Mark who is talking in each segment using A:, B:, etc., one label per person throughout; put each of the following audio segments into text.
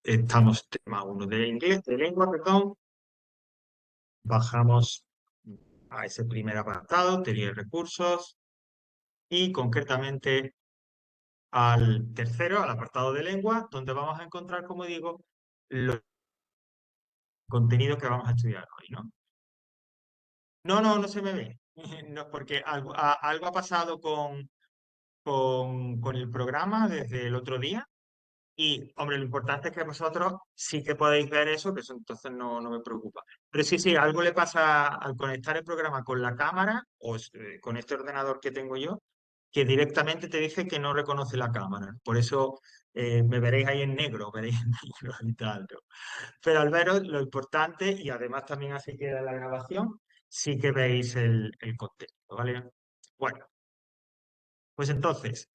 A: Estamos tema 1 de inglés, de lengua, perdón. Bajamos a ese primer apartado, teoría y recursos, y concretamente al tercero, al apartado de lengua, donde vamos a encontrar, como digo, los contenidos que vamos a estudiar hoy, ¿no? No se me ve. No, porque algo ha pasado con el programa desde el otro día. Y, hombre, lo importante es que vosotros sí que podéis ver eso, que eso entonces no me preocupa. Pero sí, algo le pasa al conectar el programa con la cámara o con este ordenador que tengo yo, que directamente te dice que no reconoce la cámara. Por eso me veréis ahí en negro, veréis en negro y tal, ¿no? Pero al veros lo importante, y además también así queda la grabación, sí que veis el contexto, ¿vale? Bueno, pues entonces,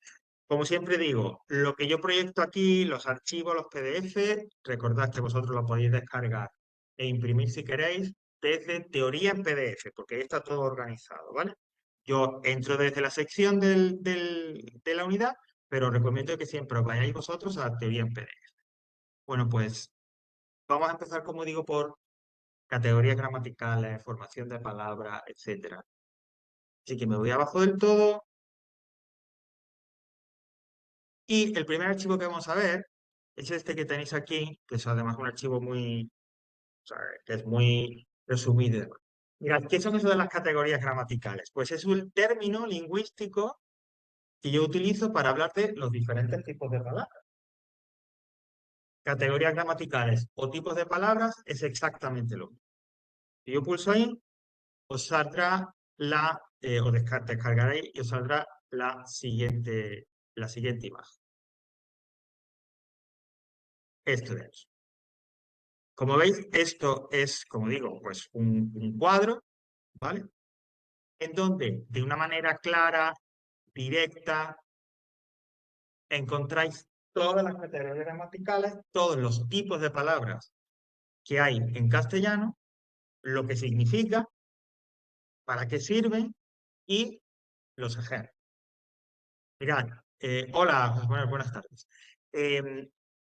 A: como siempre digo, lo que yo proyecto aquí, los archivos, los PDF, recordad que vosotros lo podéis descargar e imprimir si queréis desde teoría en PDF, porque ahí está todo organizado, ¿vale? Yo entro desde la sección de la unidad, pero os recomiendo que siempre os vayáis vosotros a teoría en PDF. Bueno, pues vamos a empezar, como digo, por categorías gramaticales, formación de palabras, etcétera. Así que me voy abajo del todo y el primer archivo que vamos a ver es este que tenéis aquí, que es además un archivo muy, o sea, que es muy resumido. Mirad, ¿qué son eso de las categorías gramaticales? Pues es un término lingüístico que yo utilizo para hablar de los diferentes tipos de palabras. Categorías gramaticales o tipos de palabras es exactamente lo mismo. Si yo pulso ahí, os saldrá o descargaréis y os saldrá la siguiente imagen. Esto de aquí. Como veis, esto es, como digo, pues un cuadro, ¿vale? En donde de una manera clara, directa, encontráis todas las categorías gramaticales, todos los tipos de palabras que hay en castellano, lo que significa, para qué sirven y los ejemplos. Mirad, hola, buenas tardes.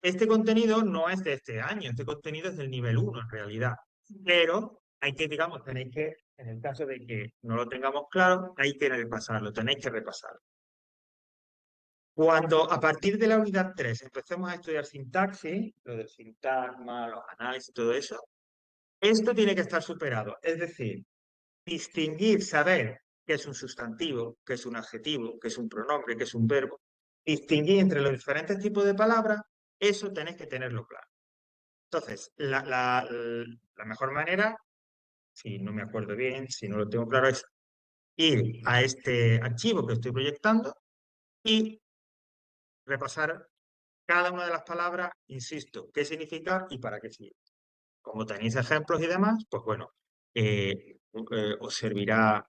A: Este contenido no es de este año, este contenido es del nivel 1 en realidad, pero hay que, digamos, tenéis que, en el caso de que no lo tengamos claro, hay que repasarlo, tenéis que repasarlo. Cuando a partir de la unidad 3 empecemos a estudiar sintaxis, lo del sintagma, los análisis y todo eso, esto tiene que estar superado. Es decir, distinguir, saber qué es un sustantivo, qué es un adjetivo, qué es un pronombre, qué es un verbo, distinguir entre los diferentes tipos de palabras, eso tenéis que tenerlo claro. Entonces, la mejor manera, si no me acuerdo bien, si no lo tengo claro, es ir a este archivo que estoy proyectando y repasar cada una de las palabras, insisto, qué significa y para qué sirve. Como tenéis ejemplos y demás, pues bueno, os servirá.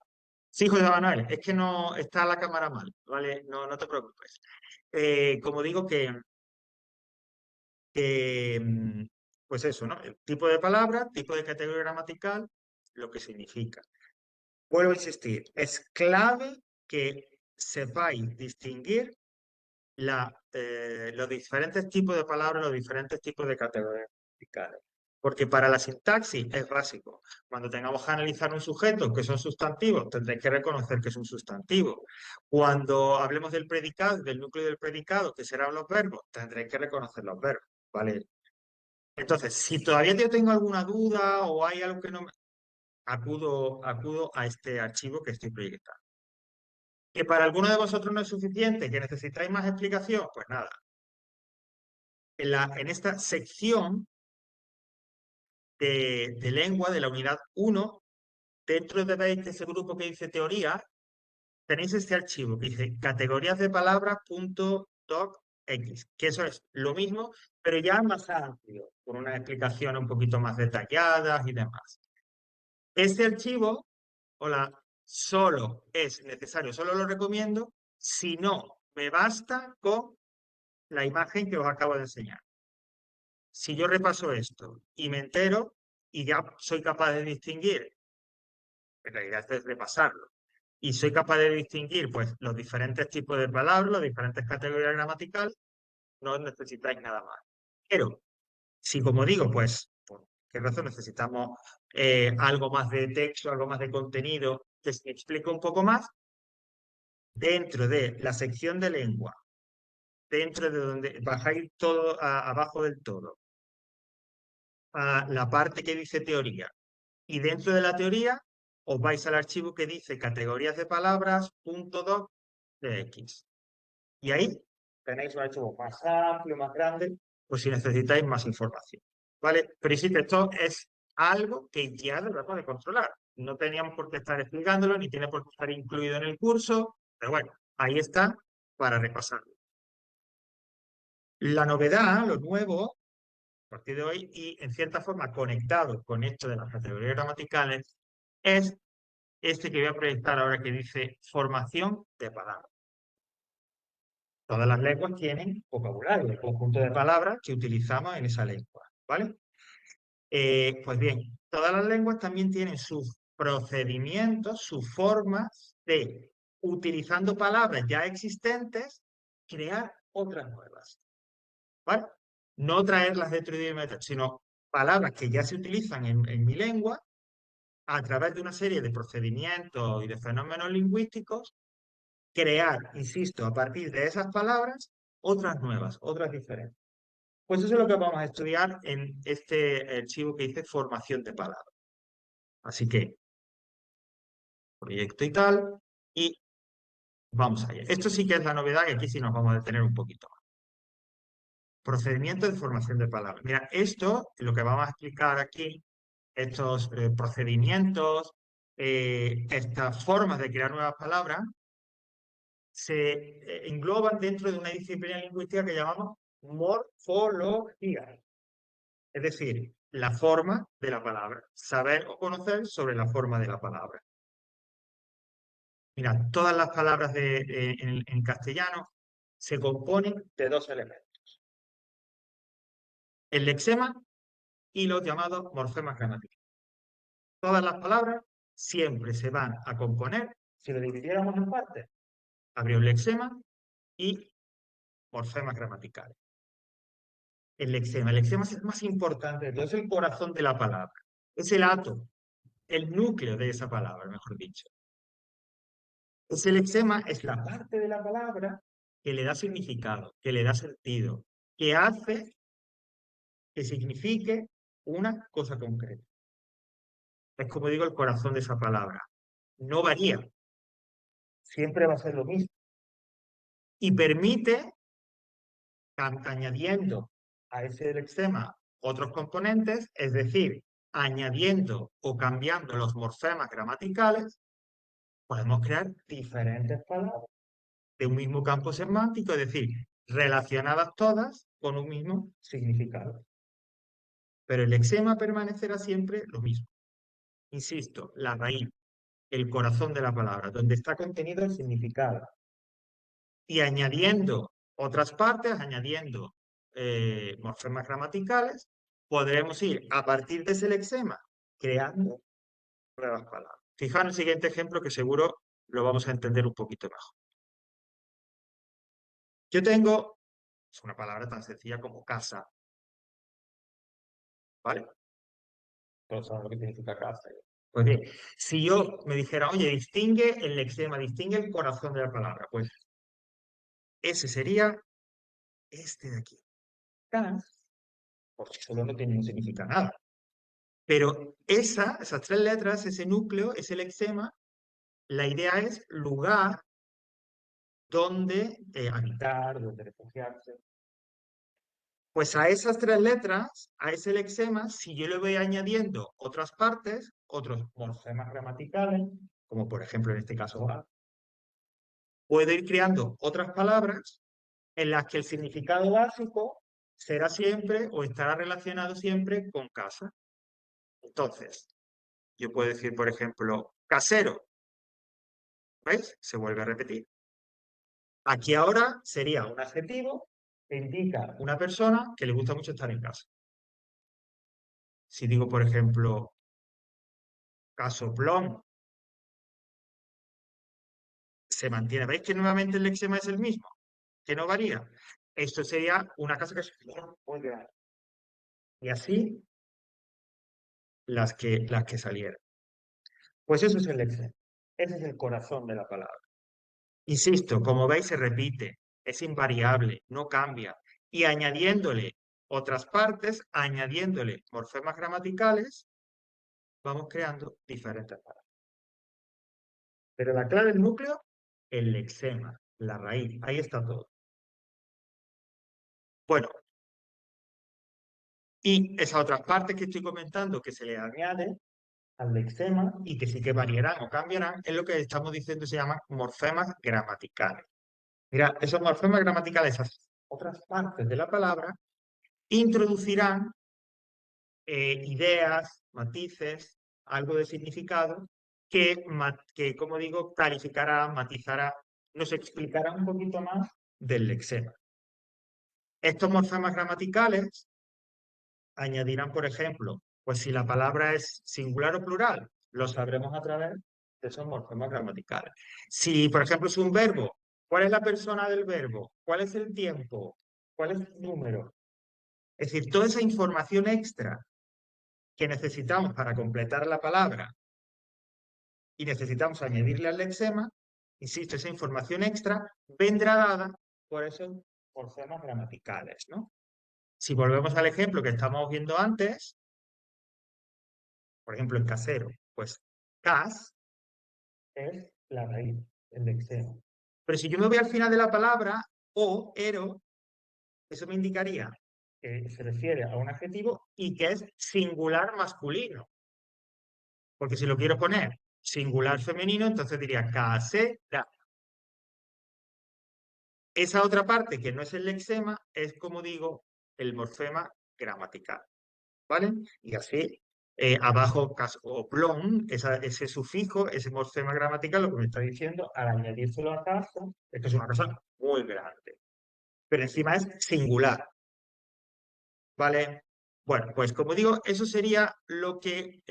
A: Sí, José Manuel, es que no está la cámara mal, ¿vale? No te preocupes. Como digo pues eso, ¿no? El tipo de palabra, tipo de categoría gramatical, lo que significa. Vuelvo a insistir, es clave que sepáis distinguir los diferentes tipos de palabras, los diferentes tipos de categorías gramaticales. Porque para la sintaxis es básico. Cuando tengamos que analizar un sujeto que son sustantivos, tendréis que reconocer que es un sustantivo. Cuando hablemos del predicado, del núcleo del predicado, que serán los verbos, tendréis que reconocer los verbos, ¿vale? Entonces, si todavía yo tengo alguna duda o hay algo que no me... acudo a este archivo que estoy proyectando. ¿Que para alguno de vosotros no es suficiente? ¿Que necesitáis más explicación? Pues nada. En esta sección de lengua de la unidad 1, dentro de ese grupo que dice teoría, tenéis este archivo que dice categorías de palabras.docx, que eso es lo mismo, pero ya más amplio, con una explicación un poquito más detallada y demás. Este archivo, hola, solo es necesario, solo lo recomiendo, si no, me basta con la imagen que os acabo de enseñar. Si yo repaso esto y me entero y ya soy capaz de distinguir, en realidad es repasarlo, y soy capaz de distinguir pues los diferentes tipos de palabras, las diferentes categorías gramaticales, no necesitáis nada más. Pero si, como digo, pues, ¿por qué razón necesitamos algo más de texto, algo más de contenido que se explique un poco más? Dentro de la sección de lengua, dentro de donde bajáis todo abajo del todo, a la parte que dice teoría, y dentro de la teoría os vais al archivo que dice categorías de palabras, punto 2 de X. Y ahí tenéis un archivo más amplio, más grande, pues si necesitáis más información. ¿Vale? Pero insisto, esto es algo que ya debemos de controlar. No teníamos por qué estar explicándolo, ni tiene por qué estar incluido en el curso, pero bueno, ahí está para repasarlo. La novedad, lo nuevo, a partir de hoy, y en cierta forma conectado con esto de las categorías gramaticales, es este que voy a proyectar ahora que dice formación de palabras. Todas las lenguas tienen vocabulario, el conjunto de palabras que utilizamos en esa lengua, ¿vale? Pues bien, todas las lenguas también tienen sus procedimientos, sus formas de, utilizando palabras ya existentes, crear otras nuevas, ¿vale? No traerlas de otro idioma, sino palabras que ya se utilizan en mi lengua a través de una serie de procedimientos y de fenómenos lingüísticos crear, insisto, a partir de esas palabras, otras nuevas, otras diferentes. Pues eso es lo que vamos a estudiar en este archivo que dice formación de palabras. Así que, proyecto y tal, y vamos allá. Esto sí que es la novedad y aquí sí nos vamos a detener un poquito más. Procedimiento de formación de palabras. Mira, esto, lo que vamos a explicar aquí, estos procedimientos, estas formas de crear nuevas palabras, se engloban dentro de una disciplina lingüística que llamamos morfología. Es decir, la forma de la palabra. Saber o conocer sobre la forma de la palabra. Mira, todas las palabras en castellano se componen de dos elementos. El lexema y los llamados morfemas gramaticales. Todas las palabras siempre se van a componer, si lo dividiéramos en partes, habría un lexema y morfemas gramaticales. El lexema es el más importante, es el corazón de la palabra. Es el átomo, el núcleo de esa palabra, mejor dicho. El lexema es la parte de la palabra que le da significado, que le da sentido, que hace que signifique una cosa concreta. Es como digo, el corazón de esa palabra. No varía, siempre va a ser lo mismo. Y permite, añadiendo a ese lexema otros componentes, es decir, añadiendo o cambiando los morfemas gramaticales, podemos crear diferentes palabras de un mismo campo semántico, es decir, relacionadas todas con un mismo significado. Pero el lexema permanecerá siempre lo mismo. Insisto, la raíz, el corazón de la palabra, donde está contenido el significado. Y añadiendo otras partes, añadiendo morfemas gramaticales, podremos ir a partir de ese lexema creando nuevas palabras. Fijaos en el siguiente ejemplo que seguro lo vamos a entender un poquito mejor. Yo tengo, es una palabra tan sencilla como casa, ¿vale? Todos sabemos lo que significa casa. Pues bien, si yo me dijera, oye, distingue el lexema, distingue el corazón de la palabra, pues ese sería este de aquí. Cas, por sí solo no tiene, no significa nada. Pero esas tres letras, ese núcleo, ese lexema, la idea es lugar donde habitar, donde refugiarse. Pues a esas tres letras, a ese lexema, si yo le voy añadiendo otras partes, otros morfemas gramaticales, como por ejemplo en este caso a, puedo ir creando otras palabras en las que el significado básico será siempre o estará relacionado siempre con casa. Entonces, yo puedo decir, por ejemplo, casero. ¿Veis? Se vuelve a repetir. Aquí ahora sería un adjetivo que indica una persona que le gusta mucho estar en casa. Si digo, por ejemplo, casoplón, se mantiene. ¿Veis que nuevamente el lexema es el mismo? Que no varía. Esto sería una casa que se muy grande. Y así las que salieran. Pues eso es el Excel. Ese es el corazón de la palabra. Insisto, como veis, se repite, es invariable, no cambia. Y añadiéndole otras partes, añadiéndole morfemas gramaticales, vamos creando diferentes palabras. Pero la clave del núcleo, el lexema, la raíz, ahí está todo. Bueno, y esas otras partes que estoy comentando que se le añaden al lexema y que sí que variarán o cambiarán, es lo que estamos diciendo se llaman morfemas gramaticales. Mira, esos morfemas gramaticales, esas otras partes de la palabra, introducirán ideas, matices, algo de significado que, como digo, clarificará, matizará, nos explicará un poquito más del lexema. Estos morfemas gramaticales añadirán, por ejemplo, pues si la palabra es singular o plural, lo sabremos a través de esos morfemas gramaticales. Si, por ejemplo, es un verbo, ¿cuál es la persona del verbo? ¿Cuál es el tiempo? ¿Cuál es el número? Es decir, toda esa información extra que necesitamos para completar la palabra y necesitamos añadirle al lexema, insisto, esa información extra vendrá dada por esos morfemas gramaticales, ¿no? Si volvemos al ejemplo que estábamos viendo antes, por ejemplo, en casero, pues cas es la raíz, el lexema. Pero si yo me voy al final de la palabra, o, ero, eso me indicaría que se refiere a un adjetivo y que es singular masculino. Porque si lo quiero poner singular femenino, entonces diría casera. Esa otra parte que no es el lexema es, como digo, el morfema gramatical. ¿Vale? Y así, abajo, o plon, ese sufijo, ese morfema gramatical, lo que me está diciendo, al añadírselo a caso, esto es una cosa muy grande. Pero encima es singular. ¿Vale? Bueno, pues como digo, eso sería lo que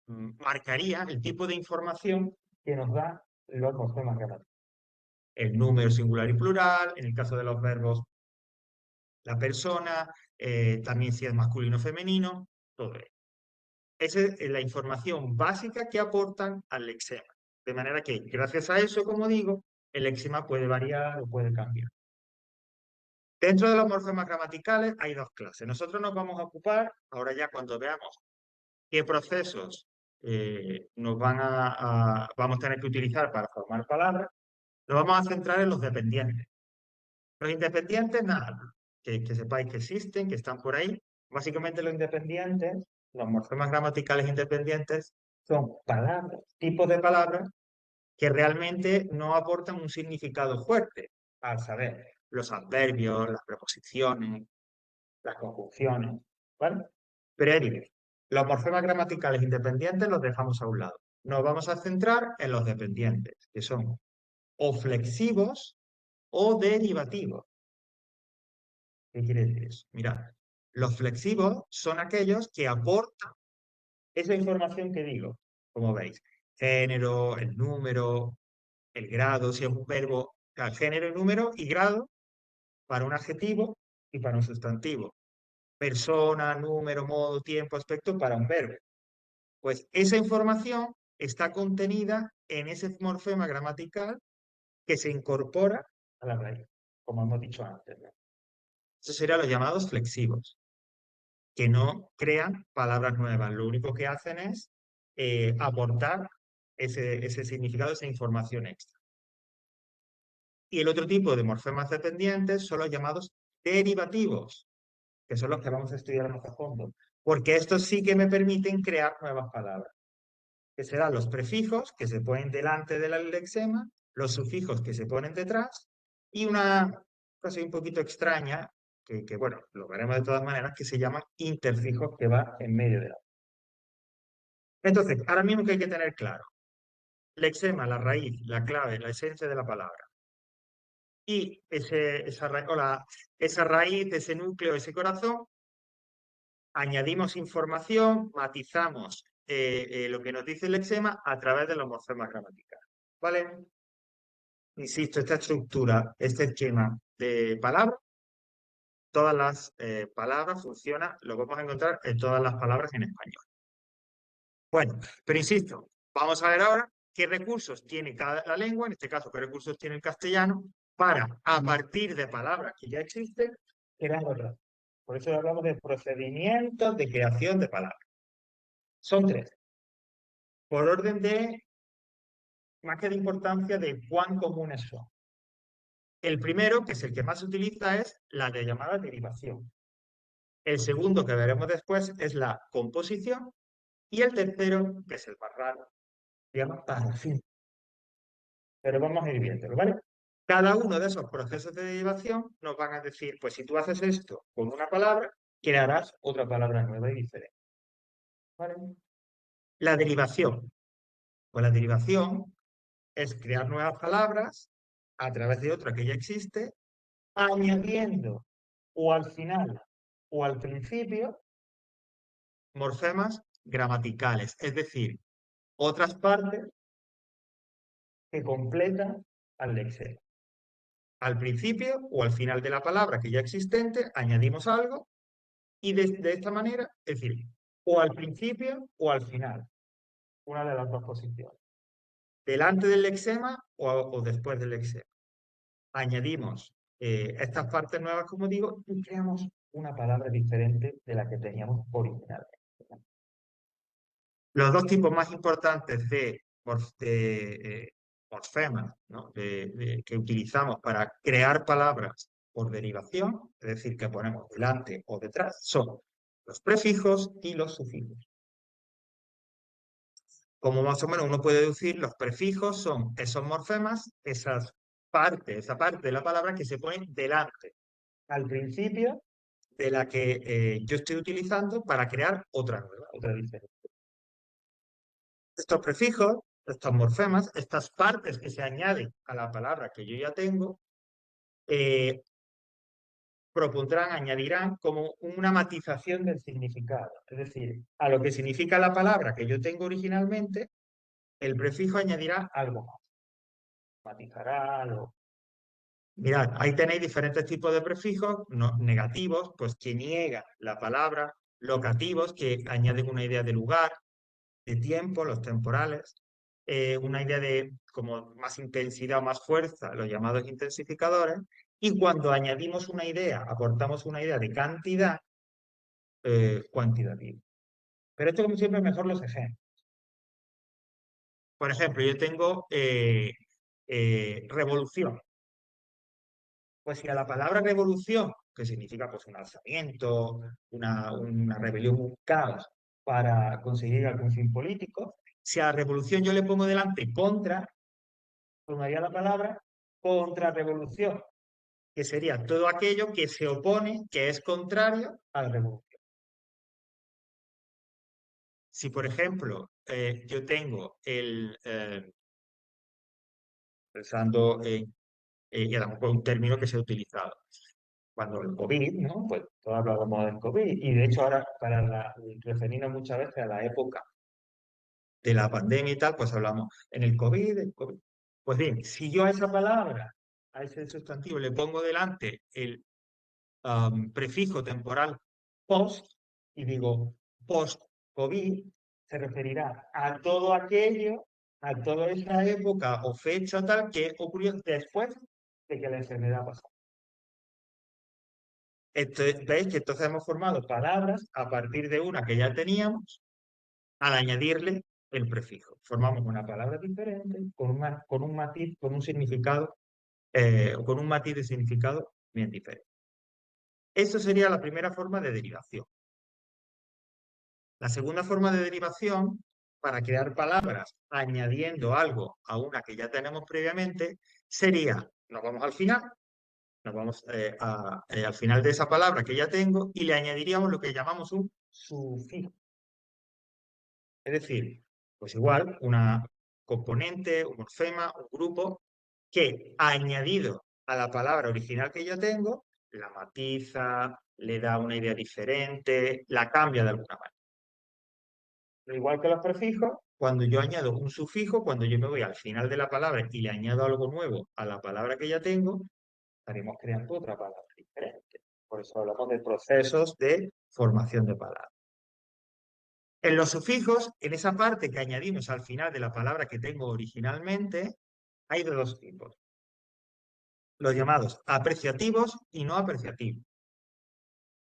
A: marcaría el tipo de información que nos da los morfemas gramaticales. El número singular y plural, en el caso de los verbos, la persona, también si es masculino o femenino, todo eso. Esa es la información básica que aportan al lexema. De manera que, gracias a eso, como digo, el lexema puede variar o puede cambiar. Dentro de los morfemas gramaticales hay dos clases. Nosotros nos vamos a ocupar, ahora ya cuando veamos qué procesos vamos a tener que utilizar para formar palabras, nos vamos a centrar en los dependientes. Los independientes, nada, que sepáis que existen, que están por ahí. Básicamente los independientes, los morfemas gramaticales independientes, son palabras, tipos de palabras que realmente no aportan un significado fuerte, al saber, los adverbios, las preposiciones, las conjunciones, ¿vale? Pero anyway, los morfemas gramaticales independientes los dejamos a un lado. Nos vamos a centrar en los dependientes, que son o flexivos o derivativos. ¿Qué quiere decir eso? Mirad, los flexivos son aquellos que aportan esa información que digo, como veis, género, el número, el grado, si es un verbo, el género, número y grado para un adjetivo y para un sustantivo. Persona, número, modo, tiempo, aspecto para un verbo. Pues esa información está contenida en ese morfema gramatical que se incorpora a la raíz, como hemos dicho antes, ¿no? Eso serían los llamados flexivos, que no crean palabras nuevas. Lo único que hacen es aportar ese significado, esa información extra. Y el otro tipo de morfemas dependientes son los llamados derivativos, que son los que vamos a estudiar más a fondo, porque estos sí que me permiten crear nuevas palabras, que serán los prefijos que se ponen delante del lexema, los sufijos que se ponen detrás, y una cosa un poquito extraña, que bueno, lo veremos de todas maneras, que se llama interfijos que va en medio de la. Entonces, ahora mismo que hay que tener claro, lexema, la raíz, la clave, la esencia de la palabra. Y esa raíz, ese núcleo, ese corazón, añadimos información, matizamos lo que nos dice el lexema a través de los morfemas gramaticales. ¿Vale? Insisto, esta estructura, este esquema de palabras, todas las palabras funcionan, lo vamos a encontrar en todas las palabras en español. Bueno, pero insisto, vamos a ver ahora qué recursos tiene cada lengua, en este caso, qué recursos tiene el castellano, para, a partir de palabras que ya existen, crear otras. Por eso hablamos de procedimientos de creación de palabras. Son tres. Por orden de, más que de importancia, de cuán comunes son. El primero, que es el que más se utiliza, es la de llamada derivación. El segundo, que veremos después, es la composición. Y el tercero, que es el más raro, se llama parafín. Pero vamos a ir viéndolo, ¿vale? Cada uno de esos procesos de derivación nos van a decir, pues si tú haces esto con una palabra, crearás otra palabra nueva y diferente. ¿Vale? La derivación. Pues la derivación es crear nuevas palabras a través de otra que ya existe, añadiendo o al final o al principio morfemas gramaticales, es decir, otras partes que completan al lexema. Al principio o al final de la palabra que ya existente, añadimos algo y de esta manera, es decir, o al principio o al final, una de las dos posiciones. Delante del lexema o después del lexema. Añadimos estas partes nuevas, como digo, y creamos una palabra diferente de la que teníamos originalmente. Los dos tipos más importantes de morfemas, ¿no? que utilizamos para crear palabras por derivación, es decir, que ponemos delante o detrás, son los prefijos y los sufijos. Como más o menos uno puede deducir, los prefijos son esos morfemas, esa parte de la palabra que se pone delante, al principio, de la que yo estoy utilizando para crear otra nueva, otra diferente. Estos prefijos, estos morfemas, estas partes que se añaden a la palabra que yo ya tengo, propondrán, añadirán como una matización del significado. Es decir, a lo que significa la palabra que yo tengo originalmente, el prefijo añadirá algo más. Matizará algo. Mirad, ahí tenéis diferentes tipos de prefijos, negativos, pues que niegan la palabra, locativos, que añaden una idea de lugar, de tiempo, los temporales, una idea de como más intensidad o más fuerza, los llamados intensificadores, y cuando añadimos una idea, aportamos una idea de cantidad, cuantitativa. Pero esto, como siempre, mejor los ejemplos. Por ejemplo, yo tengo revolución. Pues si a la palabra revolución, que significa pues un alzamiento, una rebelión, un caos para conseguir algún fin político, si a la revolución yo le pongo delante contra, formaría la palabra contrarrevolución, que sería todo aquello que se opone, que es contrario a la revolución. Si, por ejemplo, yo tengo pensando en, y a lo mejor un término que se ha utilizado, cuando el COVID, ¿no? Pues todos hablábamos del COVID y de hecho ahora para referirnos muchas veces a la época de la pandemia y tal, pues hablamos en el COVID. Pues bien, si yo a esa palabra, a ese sustantivo, le pongo delante el prefijo temporal post y digo post-COVID, se referirá a todo aquello, a toda esa época o fecha tal que ocurrió después de que la enfermedad pasó. Veis que entonces hemos formado palabras a partir de una que ya teníamos al añadirle el prefijo. Formamos una palabra diferente con un matiz, con un significado, con un matiz de significado bien diferente. Eso sería la primera forma de derivación. La segunda forma de derivación, para crear palabras añadiendo algo a una que ya tenemos previamente, sería, nos vamos al final, nos vamos al final de esa palabra que ya tengo y le añadiríamos lo que llamamos un sufijo. Es decir, pues igual, una componente, un morfema, un grupo que añadido a la palabra original que ya tengo, la matiza, le da una idea diferente, la cambia de alguna manera. Igual que los prefijos, cuando yo añado un sufijo, cuando yo me voy al final de la palabra y le añado algo nuevo a la palabra que ya tengo, estaremos creando otra palabra diferente. Por eso hablamos de procesos de formación de palabras. En los sufijos, en esa parte que añadimos al final de la palabra que tengo originalmente, hay de dos tipos. Los llamados apreciativos y no apreciativos.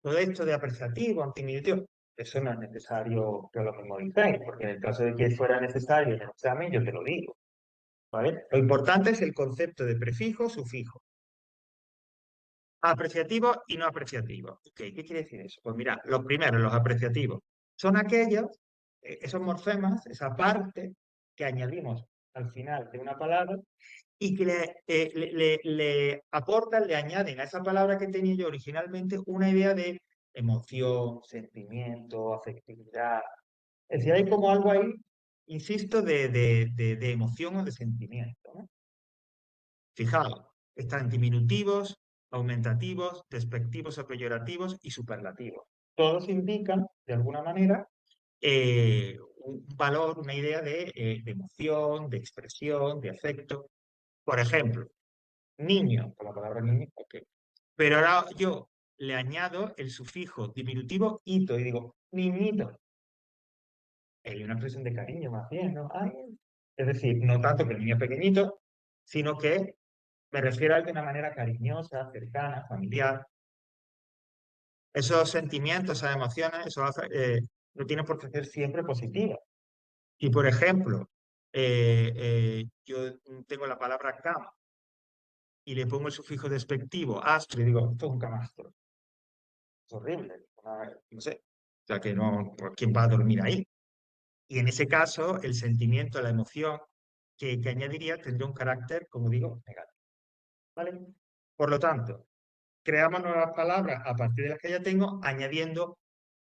A: Todo esto de apreciativo, antiminutivo, eso no es necesario que lo memoricéis, porque en el caso de que fuera necesario en el examen, yo te lo digo. ¿Vale? Lo importante es el concepto de prefijo, sufijo. Apreciativo y no apreciativo. ¿Qué quiere decir eso? Pues mira, los primeros, los apreciativos, son aquellos, esos morfemas, esa parte que añadimos al final de una palabra y que le aportan, le añaden a esa palabra que tenía yo originalmente una idea de emoción, sentimiento, afectividad. Es decir, hay como algo ahí, insisto, de emoción o de sentimiento, ¿no? Fijaos, están diminutivos, aumentativos, despectivos o peyorativos y superlativos. Todos indican, de alguna manera, un valor, una idea de emoción, de expresión, de afecto. Por ejemplo, niño, con la palabra niño, ok. Pero ahora yo le añado el sufijo diminutivo ito y digo niñito. Hay una expresión de cariño más bien, ¿no? Ay. Es decir, no tanto que el niño es pequeñito, sino que me refiero a él de una manera cariñosa, cercana, familiar. Esos sentimientos, esas emociones, no tienen por qué ser siempre positivas. Y por ejemplo, yo tengo la palabra cama y le pongo el sufijo despectivo, astro, y digo, esto es un camastro. Es horrible. No sé. O sea, que no, pues, ¿quién va a dormir ahí? Y en ese caso, el sentimiento, la emoción que añadiría tendría un carácter, como digo, negativo. ¿Vale? Por lo tanto, creamos nuevas palabras a partir de las que ya tengo, añadiendo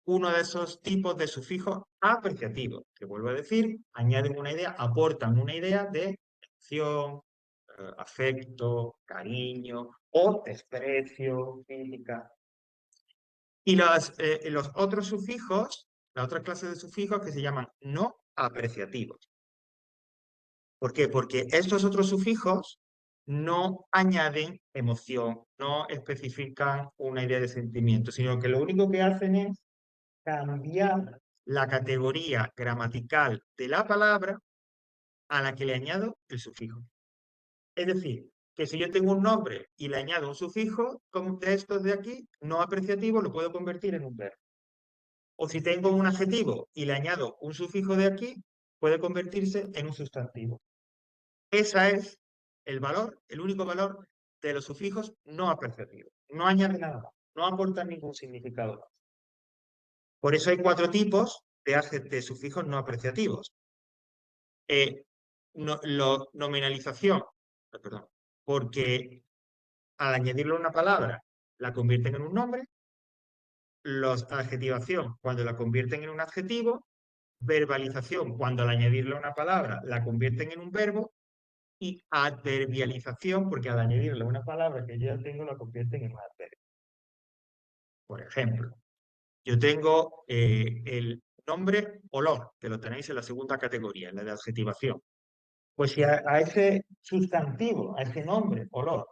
A: uno de esos tipos de sufijos apreciativos, que vuelvo a decir, añaden una idea, aportan una idea de emoción, afecto, cariño o desprecio, crítica. Y los otros sufijos, la otra clase de sufijos que se llaman no apreciativos. ¿Por qué? Porque estos otros sufijos no añaden emoción, no especifican una idea de sentimiento, sino que lo único que hacen es cambiar la categoría gramatical de la palabra a la que le añado el sufijo. Es decir, que si yo tengo un nombre y le añado un sufijo, como de estos de aquí, no apreciativo, lo puedo convertir en un verbo. O si tengo un adjetivo y le añado un sufijo de aquí, puede convertirse en un sustantivo. Ese es el valor, el único valor de los sufijos no apreciativos. No añade nada más, no aportan ningún significado más. Por eso hay cuatro tipos de sufijos no apreciativos. Nominalización, perdón, porque al añadirlo a una palabra la convierten en un nombre. Los adjetivación, cuando la convierten en un adjetivo. Verbalización, cuando al añadirle a una palabra la convierten en un verbo. Y adverbialización, porque al añadirle una palabra que yo ya tengo la convierten en un adverbio. Por ejemplo, yo tengo el nombre olor, que lo tenéis en la segunda categoría, en la de adjetivación. Pues si a ese sustantivo, a ese nombre, olor,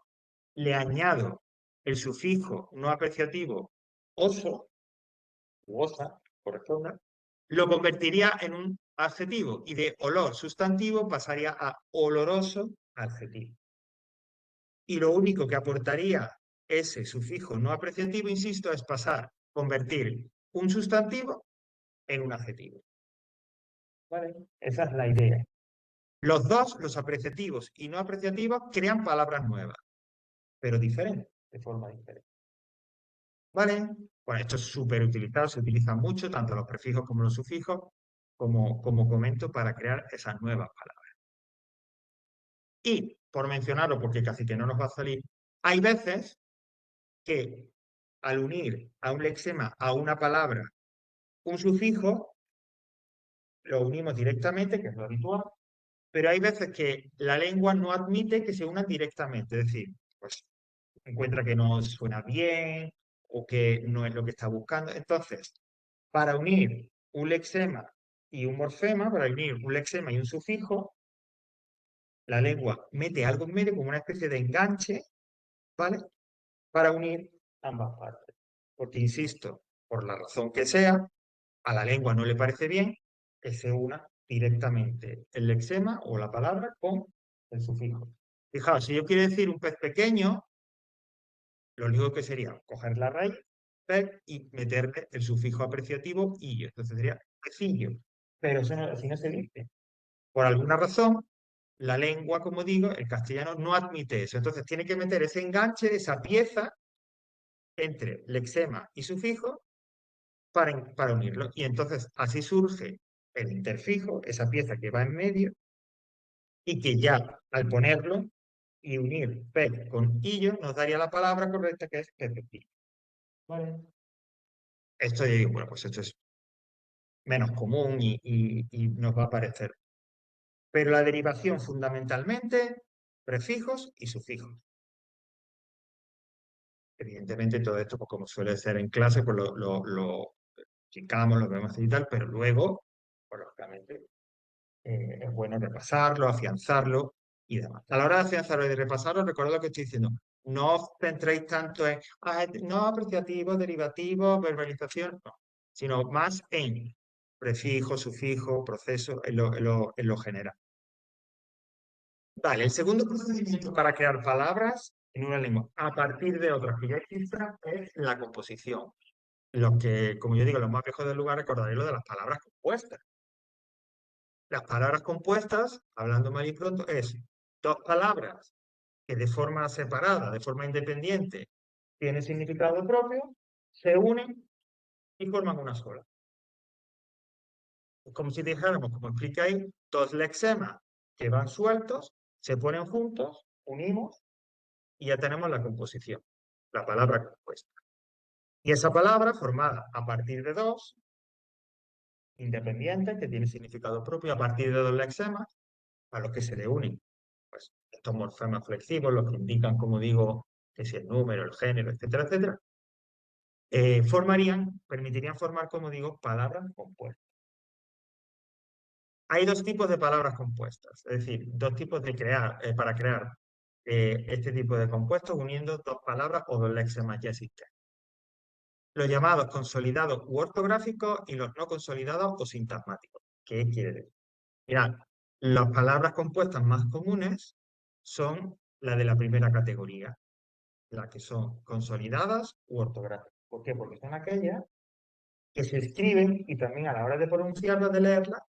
A: le añado el sufijo no apreciativo oso, u osa, corresponda, lo convertiría en un adjetivo y de olor sustantivo pasaría a oloroso adjetivo. Y lo único que aportaría ese sufijo no apreciativo, insisto, es convertir un sustantivo en un adjetivo. ¿Vale? Esa es la idea. Los dos, los apreciativos y no apreciativos, crean palabras nuevas, pero diferentes, de forma diferente. ¿Vale? Bueno, esto es súper utilizado, se utiliza mucho, tanto los prefijos como los sufijos, como comento, para crear esas nuevas palabras. Y, por mencionarlo, porque casi que no nos va a salir, hay veces que al unir a un lexema, a una palabra, un sufijo, lo unimos directamente, que es lo habitual, pero hay veces que la lengua no admite que se unan directamente, es decir, pues encuentra que no suena bien o que no es lo que está buscando. Entonces, para unir un lexema y un morfema, para unir un lexema y un sufijo, la lengua mete algo en medio como una especie de enganche, ¿vale? Para unir ambas partes. porque, insisto, por la razón que sea, a la lengua no le parece bien que se una directamente el lexema o la palabra con el sufijo. Fijaos, si yo quiero decir un pez pequeño, lo único que sería coger la raíz, pez, y meterle el sufijo apreciativo illo. Entonces sería pecillo. Pero eso así no se dice. Por alguna razón, la lengua, como digo, el castellano no admite eso. Entonces tiene que meter ese enganche, esa pieza entre lexema y sufijo para unirlo. Y entonces así surge el interfijo, esa pieza que va en medio, y que ya al ponerlo y unir pez con illo nos daría la palabra correcta, que es pepecillo. ¿Vale? Esto, yo digo, bueno, pues esto es menos común y nos va a parecer. Pero la derivación fundamentalmente, prefijos y sufijos. Evidentemente todo esto, pues como suele ser en clase, pues lo chicamos, lo vemos y tal, pero luego, pues lógicamente, es bueno repasarlo, afianzarlo y demás. A la hora de afianzarlo y de repasarlo, recordad lo que estoy diciendo. No os centréis tanto en, no, apreciativo, derivativo, verbalización, no, sino más en prefijo, sufijo, proceso, en lo general. Vale, el segundo procedimiento para crear palabras en una lengua a partir de otras que ya existan es la composición. Los que, como yo digo, los más viejos del lugar recordaréis lo de las palabras compuestas. Las palabras compuestas, hablando mal y pronto, es dos palabras que de forma separada, de forma independiente, tienen significado propio, se unen y forman una sola. Es como si dijéramos, como explicáis, dos lexemas que van sueltos, se ponen juntos, unimos y ya tenemos la composición, la palabra compuesta. Y esa palabra formada a partir de dos independientes que tienen significado propio a partir de dos lexemas a los que se le unen pues, estos morfemas flexivos, los que indican, como digo, que si el número, el género, etcétera, etcétera, permitirían formar, como digo, palabras compuestas. Hay dos tipos de palabras compuestas, es decir, dos tipos de para crear este tipo de compuestos uniendo dos palabras o dos lexemas ya existentes. Los llamados consolidados u ortográficos y los no consolidados o sintagmáticos. ¿Qué quiere decir? Mirad, las palabras compuestas más comunes son las de la primera categoría, las que son consolidadas u ortográficas. ¿Por qué? Porque son aquellas que se escriben y también a la hora de pronunciarlas, de leerlas,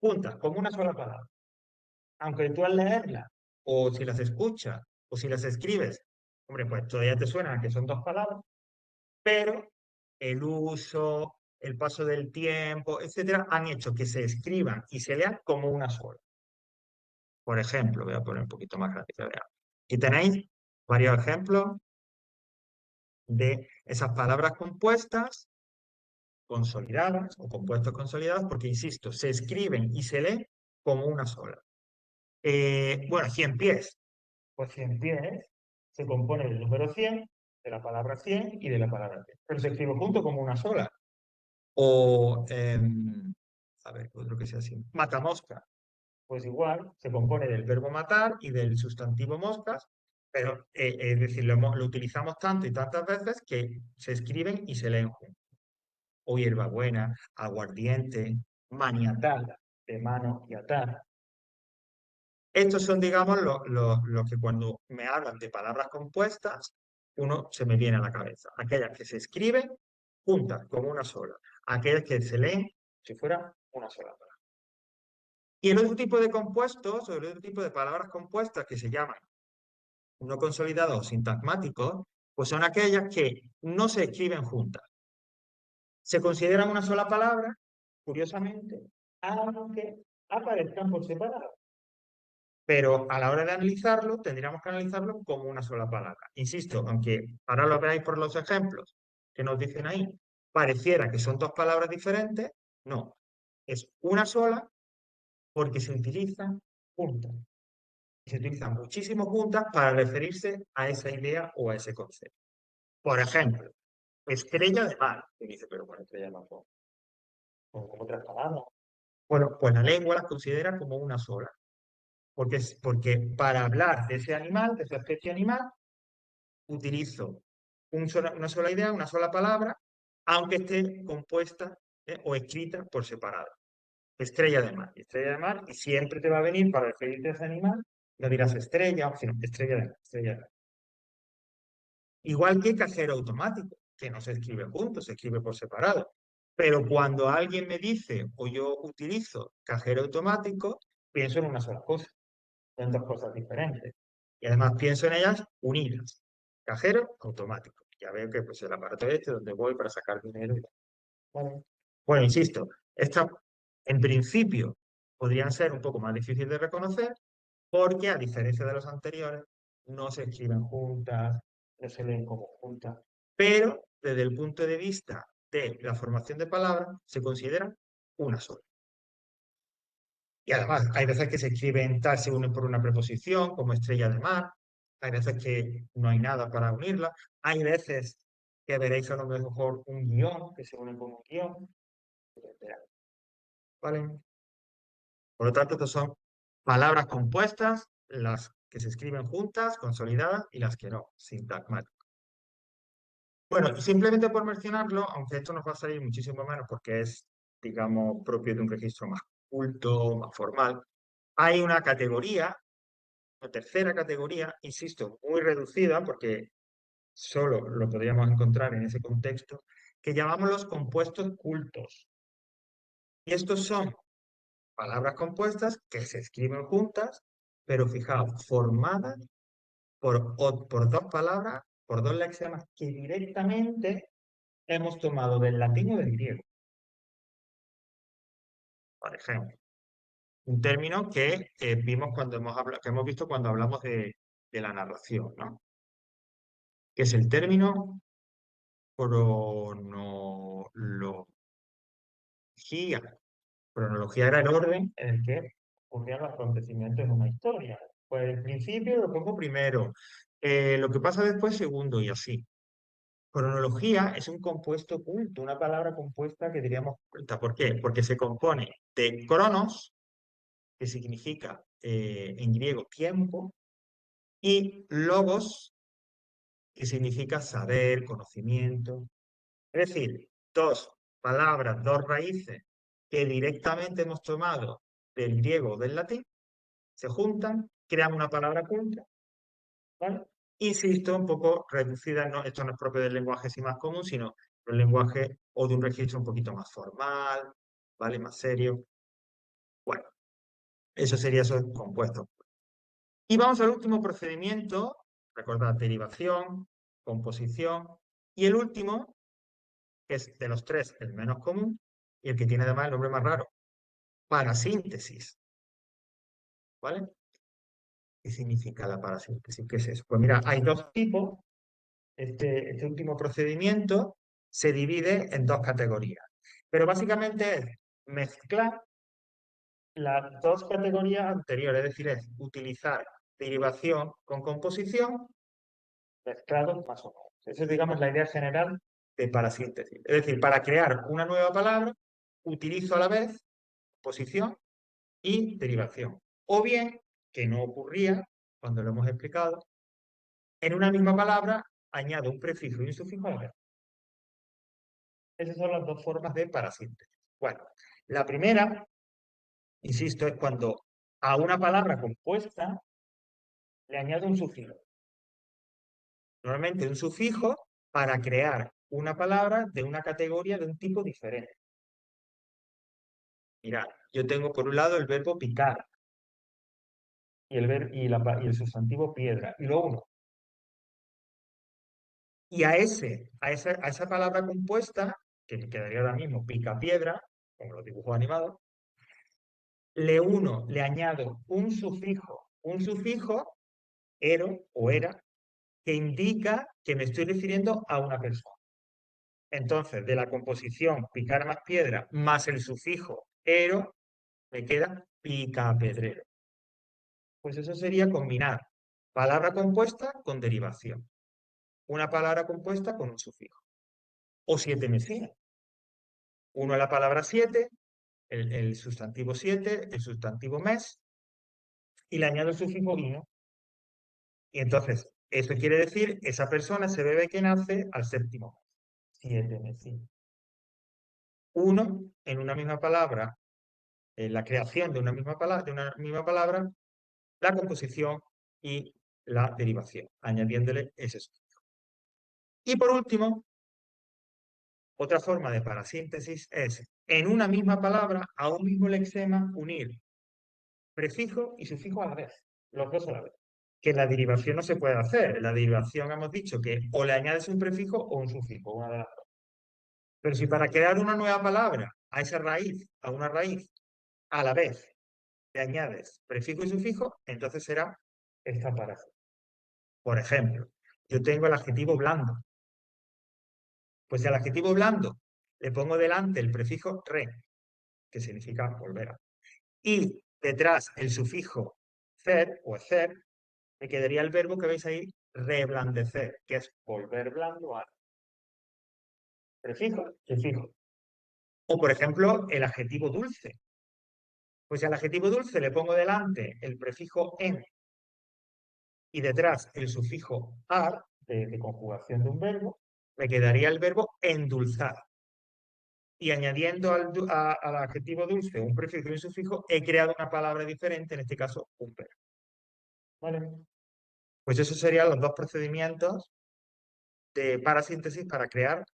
A: juntas, como una sola palabra. Aunque tú al leerlas, o si las escuchas, o si las escribes, hombre, pues todavía te suena que son dos palabras, pero el uso, el paso del tiempo, etcétera, han hecho que se escriban y se lean como una sola. Por ejemplo, voy a poner un poquito más grande que veamos. Aquí tenéis varios ejemplos de esas palabras compuestas, consolidadas o compuestos consolidados, porque, insisto, se escriben y se leen como una sola. Bueno, 100 pies. Pues 100 pies se compone del número 100, de la palabra 100 y de la palabra 100. Pero se escribe junto como una sola. O, a ver, otro que sea así. Matamosca. Pues igual, se compone del verbo matar y del sustantivo moscas, pero es decir, lo utilizamos tanto y tantas veces que se escriben y se leen juntos. O hierbabuena, aguardiente, maniatal, de mano y atar. Estos son, digamos, los que cuando me hablan de palabras compuestas, uno se me viene a la cabeza. Aquellas que se escriben juntas, como una sola. Aquellas que se leen si fuera una sola palabra. Y el otro tipo de compuestos, o el otro tipo de palabras compuestas que se llaman no consolidados o sintagmáticos, pues son aquellas que no se escriben juntas. Se consideran una sola palabra, curiosamente, aunque aparezcan por separado. Pero a la hora de analizarlo, tendríamos que analizarlo como una sola palabra. Insisto, aunque ahora lo veáis por los ejemplos que nos dicen ahí, pareciera que son dos palabras diferentes, no. Es una sola porque se utilizan juntas. Se utilizan muchísimo juntas para referirse a esa idea o a ese concepto. Por ejemplo, estrella de mar. Y dice, pero bueno, estrella de mar, con otras palabras. Bueno, pues la lengua las considera como una sola. Porque para hablar de ese animal, de esa especie animal, utilizo una sola idea, una sola palabra, aunque esté compuesta o escrita por separado. Estrella de mar, estrella de mar, y siempre te va a venir para referirte a ese animal, no dirás estrella, o sino estrella de mar, estrella de mar. Igual que cajero automático, que no se escribe junto, se escribe por separado. Pero cuando alguien me dice o yo utilizo cajero automático, pienso en una sola cosa, en dos cosas diferentes. Y además pienso en ellas unidas. Cajero automático. Ya veo que pues, el aparato este donde voy para sacar dinero. Vale. Bueno, insisto, estas en principio podrían ser un poco más difíciles de reconocer porque a diferencia de los anteriores, no se escriben juntas, no se leen como juntas, pero desde el punto de vista de la formación de palabras, se considera una sola. Y además, hay veces que se escriben tal, se unen por una preposición, como estrella de mar, hay veces que no hay nada para unirla, hay veces que veréis a lo mejor un guión, que se une con un guión, etcétera. ¿Vale? Por lo tanto, estas son palabras compuestas, las que se escriben juntas, consolidadas, y las que no, sintagmáticas. Bueno, y simplemente por mencionarlo, aunque esto nos va a salir muchísimo menos porque es, digamos, propio de un registro más culto, más formal, hay una categoría, una tercera categoría, insisto, muy reducida porque solo lo podríamos encontrar en ese contexto, que llamamos los compuestos cultos. Y estos son palabras compuestas que se escriben juntas, pero fijaos, formadas por dos palabras, por dos lexemas que directamente hemos tomado del latín o del griego, por ejemplo. Un término que vimos cuando que hemos visto cuando hablamos de la narración, ¿no? Que es el término cronología. Cronología era el orden en el que ocurrían los acontecimientos en una historia. Pues el principio lo pongo primero, lo que pasa después segundo y así. Cronología es un compuesto oculto, una palabra compuesta que diríamos oculta. ¿Por qué? Porque se compone de cronos, que significa en griego tiempo, y logos, que significa saber, conocimiento. Es decir, dos palabras, dos raíces que directamente hemos tomado del griego o del latín, se juntan, crean una palabra culta, ¿vale? Insisto, un poco reducida, no, esto no es propio del lenguaje así más común, sino del lenguaje o de un registro un poquito más formal, ¿vale? Más serio. Bueno, eso sería esos compuestos. Y vamos al último procedimiento, recordad, derivación, composición, y el último, que es de los tres el menos común, y el que tiene además el nombre más raro, parasíntesis, ¿vale? ¿Qué significa la parasíntesis? ¿Qué es eso? Pues mira, hay dos tipos. Este último procedimiento se divide en dos categorías, pero básicamente es mezclar las dos categorías anteriores, es decir, es utilizar derivación con composición mezclados más o menos. Esa es, digamos, la idea general de parasíntesis. Es decir, para crear una nueva palabra, utilizo a la vez posición y derivación. O bien, que no ocurría cuando lo hemos explicado, en una misma palabra añado un prefijo y un sufijo a la vez. Esas son las dos formas de parasíntesis. Bueno, la primera, insisto, es cuando a una palabra compuesta le añado un sufijo. Normalmente un sufijo para crear una palabra de una categoría de un tipo diferente. Mira, yo tengo por un lado el verbo picar y el sustantivo piedra, y lo uno. Y a esa palabra compuesta, que me quedaría ahora mismo pica piedra, como los dibujos animados, le añado un sufijo, ero o era, que indica que me estoy refiriendo a una persona. Entonces, de la composición picar más piedra más el sufijo ero, me queda picapedrero. Pues eso sería combinar palabra compuesta con derivación. Una palabra compuesta con un sufijo. O siete mesías. Uno es la palabra siete, el sustantivo siete, el sustantivo mes, y le añado el sufijo ino. Y entonces Eso quiere decir, esa persona, ese bebé que nace al séptimo mes. 7 meses. Uno, en una misma palabra, en la creación de una misma palabra, la composición y la derivación, añadiéndole ese sufijo. Y por último, otra forma de parasíntesis es, en una misma palabra, a un mismo lexema, unir prefijo y sufijo a la vez, los dos a la vez. Que la derivación no se puede hacer. En la derivación hemos dicho que o le añades un prefijo o un sufijo, una de las dos. Pero si para crear una nueva palabra a esa raíz, a una raíz, a la vez, le añades prefijo y sufijo, entonces será esta paráfrasis. Por ejemplo, yo tengo el adjetivo blando. Pues al adjetivo blando le pongo delante el prefijo re, que significa volver a. Y detrás el sufijo cer o ecer, me quedaría el verbo que veis ahí, reblandecer, que es volver blando a. Prefijo, sufijo. O por ejemplo, el adjetivo dulce. Pues al adjetivo dulce le pongo delante el prefijo en y detrás el sufijo ar, de conjugación de un verbo, me quedaría el verbo endulzar. Y añadiendo al adjetivo dulce un prefijo y un sufijo, he creado una palabra diferente, en este caso un verbo. ¿Vale? Pues esos serían los dos procedimientos de parasíntesis para crear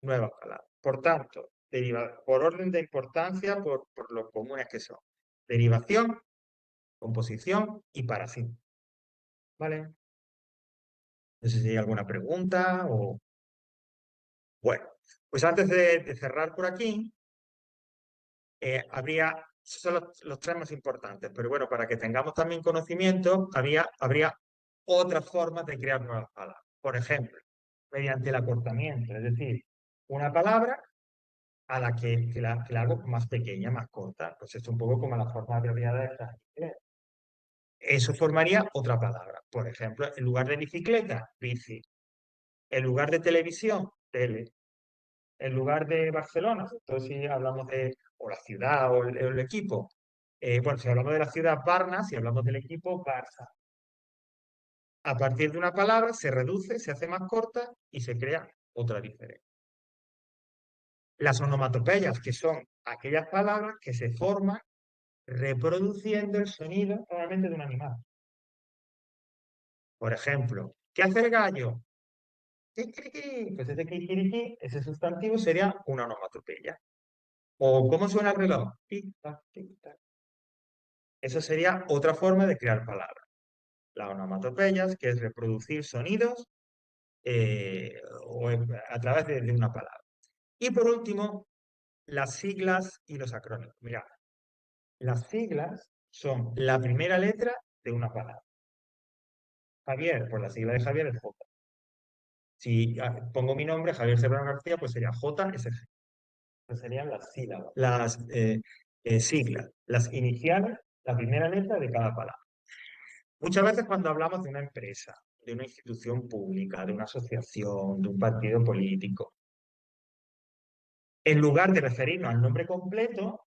A: nuevas palabras. Por tanto, por orden de importancia, por lo comunes que son. Derivación, composición y parasíntesis. ¿Vale? No sé si hay alguna pregunta o... Bueno, pues antes de cerrar por aquí, esos son los tres más importantes, pero bueno, para que tengamos también conocimiento, habría otras formas de crear nuevas palabras. Por ejemplo, mediante el acortamiento, es decir, una palabra a la que la hago más pequeña, más corta. Pues es un poco como la forma abreviada de inglés. Eso formaría otra palabra. Por ejemplo, en lugar de bicicleta, bici. En lugar de televisión, tele. En lugar de Barcelona, entonces si hablamos de o la ciudad o el equipo. Bueno, si hablamos de la ciudad, Barna, si hablamos del equipo, Barça. A partir de una palabra se reduce, se hace más corta y se crea otra diferente. Las onomatopeyas, que son aquellas palabras que se forman reproduciendo el sonido normalmente de un animal. Por ejemplo, ¿qué hace el gallo? Kikiriki. Pues ese kikiriki, ese sustantivo sería una onomatopeya. ¿O cómo suena el reloj? Tic-tac, tic-tac. Esa sería otra forma de crear palabras. Las onomatopeyas, que es reproducir sonidos a través de una palabra. Y por último, las siglas y los acrónimos. Mira, las siglas son la primera letra de una palabra. Javier, pues la sigla de Javier es J. Si pongo mi nombre, Javier Serrano García, pues sería JSG. Pues serían las sílabas, las siglas, las iniciales, la primera letra de cada palabra. Muchas veces cuando hablamos de una empresa, de una institución pública, de una asociación, de un partido político, en lugar de referirnos al nombre completo,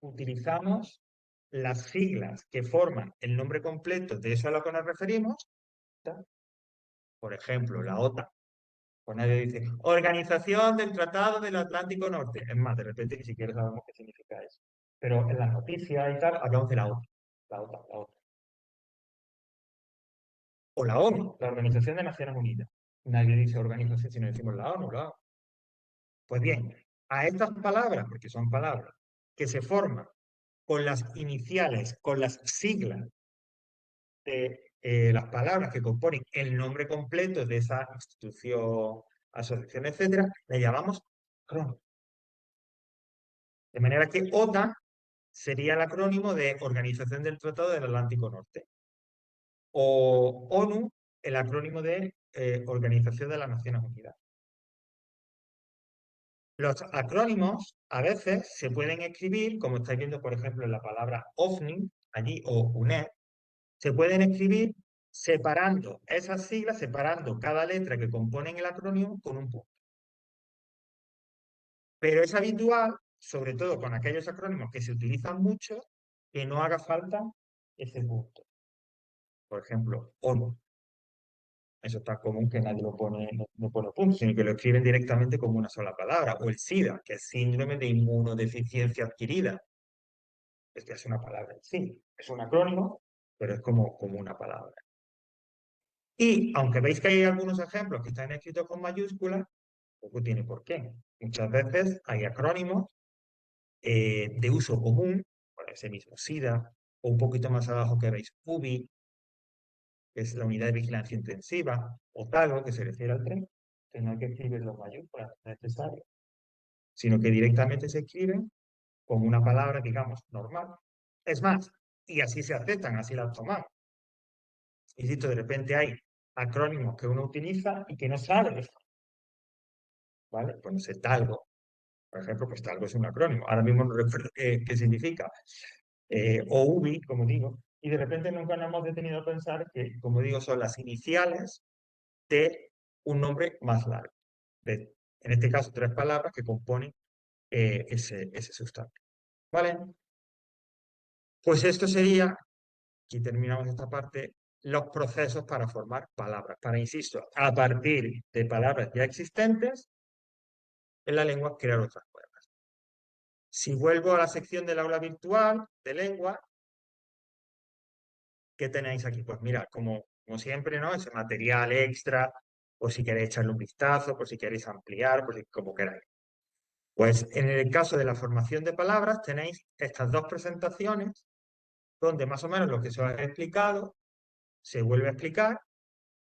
A: utilizamos las siglas que forman el nombre completo de eso a lo que nos referimos. Por ejemplo, la OTAN. Pues nadie dice, Organización del Tratado del Atlántico Norte. Es más, de repente ni siquiera sabemos qué significa eso. Pero en las noticias y tal, hablamos de la OTAN. La OTAN, la OTAN. O la ONU, la Organización de Naciones Unidas. Nadie dice organización si no decimos la ONU, la ONU. Pues bien, a estas palabras, porque son palabras, que se forman con las iniciales, con las siglas de las palabras que componen el nombre completo de esa institución, asociación, etcétera, le llamamos acrónimo. De manera que OTAN sería el acrónimo de Organización del Tratado del Atlántico Norte. O ONU, el acrónimo de Organización de las Naciones Unidas. Los acrónimos a veces se pueden escribir, como estáis viendo, por ejemplo, en la palabra OVNI, allí, o UNED, se pueden escribir separando esas siglas, separando cada letra que componen el acrónimo con un punto. Pero es habitual, sobre todo con aquellos acrónimos que se utilizan mucho, que no haga falta ese punto. Por ejemplo, ONU. Eso está común que nadie lo pone, no pone punto, sino que lo escriben directamente como una sola palabra. O el SIDA, que es síndrome de inmunodeficiencia adquirida. Es que es una palabra en sí. Es un acrónimo, pero es como una palabra. Y aunque veis que hay algunos ejemplos que están escritos con mayúsculas, poco tiene por qué. Muchas veces hay acrónimos de uso común, por ese mismo SIDA, o un poquito más abajo que veis UBI, que es la unidad de vigilancia intensiva, o TALO, que se refiere al tren, que no hay que escribirlo en mayúsculas, no es necesario, sino que directamente se escriben como una palabra, digamos, normal. Es más, y así se aceptan, así las tomamos. Insisto, de repente hay acrónimos que uno utiliza y que no sabe, ¿vale? Pues no sé, talgo, por ejemplo, pues talgo es un acrónimo. Ahora mismo no recuerdo qué significa. O UBI, como digo, y de repente nunca nos hemos detenido a pensar que, como digo, son las iniciales de un nombre más largo. En este caso, tres palabras que componen ese sustantivo. ¿Vale? Pues esto sería, aquí terminamos esta parte, los procesos para formar palabras. Para, insisto, a partir de palabras ya existentes en la lengua, crear otras nuevas. Si vuelvo a la sección del aula virtual de lengua, ¿qué tenéis aquí? Pues mira, como siempre, ¿no? Ese material extra, por si queréis echarle un vistazo, por si queréis ampliar, por si como queráis. Pues en el caso de la formación de palabras tenéis estas dos presentaciones donde más o menos lo que se os ha explicado se vuelve a explicar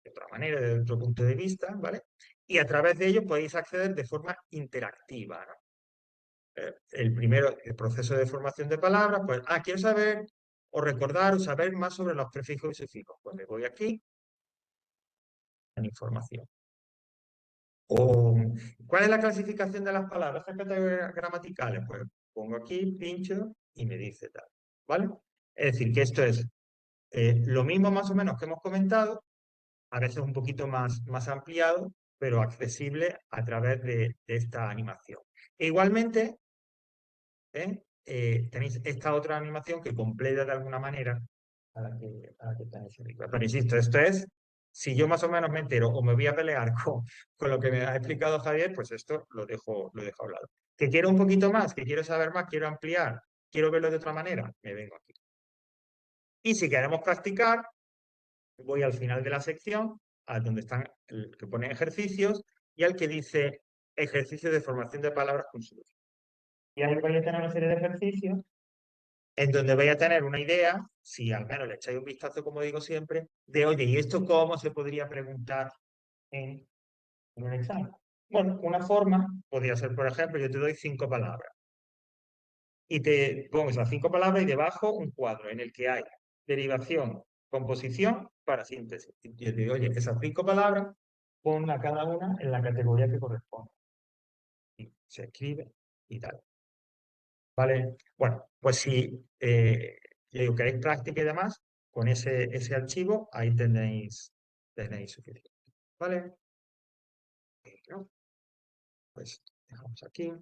A: de otra manera, desde otro punto de vista, ¿vale? Y a través de ello podéis acceder de forma interactiva, ¿no? El primero, el proceso de formación de palabras, pues, quiero saber o recordar o saber más sobre los prefijos y sufijos. Pues me voy aquí en información. O, ¿cuál es la clasificación de las palabras? Las categorías gramaticales, pues pongo aquí, pincho y me dice tal, ¿vale? Es decir, que esto es lo mismo más o menos que hemos comentado, a veces un poquito más ampliado, pero accesible a través de esta animación. E igualmente, tenéis esta otra animación que completa de alguna manera a la que tenéis arriba. Pero insisto, esto es, si yo más o menos me entero o me voy a pelear con lo que me ha explicado Javier, pues esto lo dejo a un lado. Que quiero un poquito más, que quiero saber más, quiero ampliar, quiero verlo de otra manera, me vengo aquí. Y si queremos practicar, voy al final de la sección, a donde están el que pone ejercicios, y al que dice ejercicio de formación de palabras con solución. Y ahí voy a tener una serie de ejercicios en donde voy a tener una idea, si al menos le echáis un vistazo, como digo siempre, de, oye, ¿y esto cómo se podría preguntar en un examen? Bueno, una forma podría ser, por ejemplo, yo te doy 5 palabras y te pongo esas 5 palabras y debajo un cuadro en el que hay derivación, composición para síntesis. Y yo te digo, oye, esas 5 palabras, ponla cada una en la categoría que corresponde. Y se escribe y tal. ¿Vale? Bueno, pues si digo, queréis práctica y demás, con ese archivo, ahí tenéis suficiente. ¿Vale? Bueno, pues dejamos aquí.